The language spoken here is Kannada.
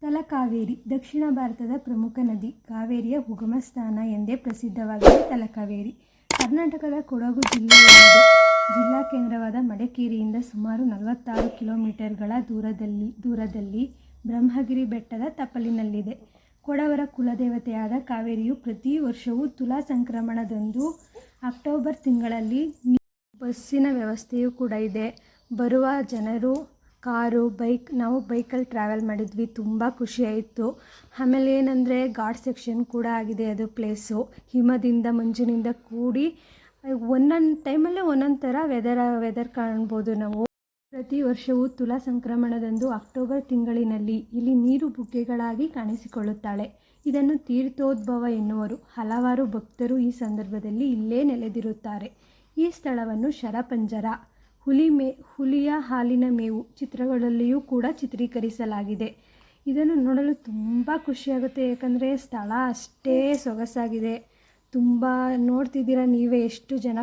ತಲಕಾವೇರಿ ದಕ್ಷಿಣ ಭಾರತದ ಪ್ರಮುಖ ನದಿ. ಕಾವೇರಿಯ ಉಗಮ ಸ್ಥಾನ ಎಂದೇ ಪ್ರಸಿದ್ಧವಾಗಿದೆ ತಲಕಾವೇರಿ. ಕರ್ನಾಟಕದ ಕೊಡಗು ಜಿಲ್ಲೆಯಲ್ಲಿದೆ. ಜಿಲ್ಲಾ ಕೇಂದ್ರವಾದ ಮಡಿಕೇರಿಯಿಂದ ಸುಮಾರು 46 ಕಿಲೋಮೀಟರ್ಗಳ ದೂರದಲ್ಲಿ ಬ್ರಹ್ಮಗಿರಿ ಬೆಟ್ಟದ ತಪ್ಪಲಿನಲ್ಲಿದೆ. ಕೊಡವರ ಕುಲದೇವತೆಯಾದ ಕಾವೇರಿಯು ಪ್ರತಿ ವರ್ಷವೂ ತುಲಾ ಸಂಕ್ರಮಣದಂದು ಅಕ್ಟೋಬರ್ ತಿಂಗಳಲ್ಲಿ ಬಸ್ಸಿನ ವ್ಯವಸ್ಥೆಯೂ ಕೂಡ ಇದೆ. ಬರುವ ಜನರು ಕಾರು, ಬೈಕ್, ನಾವು ಬೈಕಲ್ಲಿ ಟ್ರಾವೆಲ್ ಮಾಡಿದ್ವಿ, ತುಂಬ ಖುಷಿಯಾಯಿತು. ಆಮೇಲೆ ಏನಂದರೆ ಘಾಟ್ ಸೆಕ್ಷನ್ ಕೂಡ ಆಗಿದೆ. ಅದು ಪ್ಲೇಸು ಹಿಮದಿಂದ ಮಂಜಿನಿಂದ ಕೂಡಿ ಒಂದೊಂದು ಟೈಮಲ್ಲೇ ಒಂದೊಂದು ಥರ ವೆದರ್ ಕಾಣ್ಬೋದು ನಾವು. ಪ್ರತಿ ವರ್ಷವೂ ತುಲಾ ಸಂಕ್ರಮಣದಂದು ಅಕ್ಟೋಬರ್ ತಿಂಗಳಿನಲ್ಲಿ ಇಲ್ಲಿ ನೀರು ಬುಗ್ಗೆಗಳಾಗಿ ಕಾಣಿಸಿಕೊಳ್ಳುತ್ತಾಳೆ. ಇದನ್ನು ತೀರ್ಥೋದ್ಭವ ಎನ್ನುವರು. ಹಲವಾರು ಭಕ್ತರು ಈ ಸಂದರ್ಭದಲ್ಲಿ ಇಲ್ಲೇ ನೆಲೆದಿರುತ್ತಾರೆ. ಈ ಸ್ಥಳವನ್ನು ಶರಪಂಜರ, ಹುಲಿಯ ಹಾಲಿನ ಮೇವು ಚಿತ್ರಗಳಲ್ಲಿಯೂ ಕೂಡ ಚಿತ್ರೀಕರಿಸಲಾಗಿದೆ. ಇದನ್ನು ನೋಡಲು ತುಂಬ ಖುಷಿಯಾಗುತ್ತೆ, ಯಾಕಂದರೆ ಸ್ಥಳ ಅಷ್ಟೇ ಸೊಗಸಾಗಿದೆ. ತುಂಬ ನೋಡ್ತಿದ್ದೀರಾ ನೀವೇ ಎಷ್ಟು ಜನ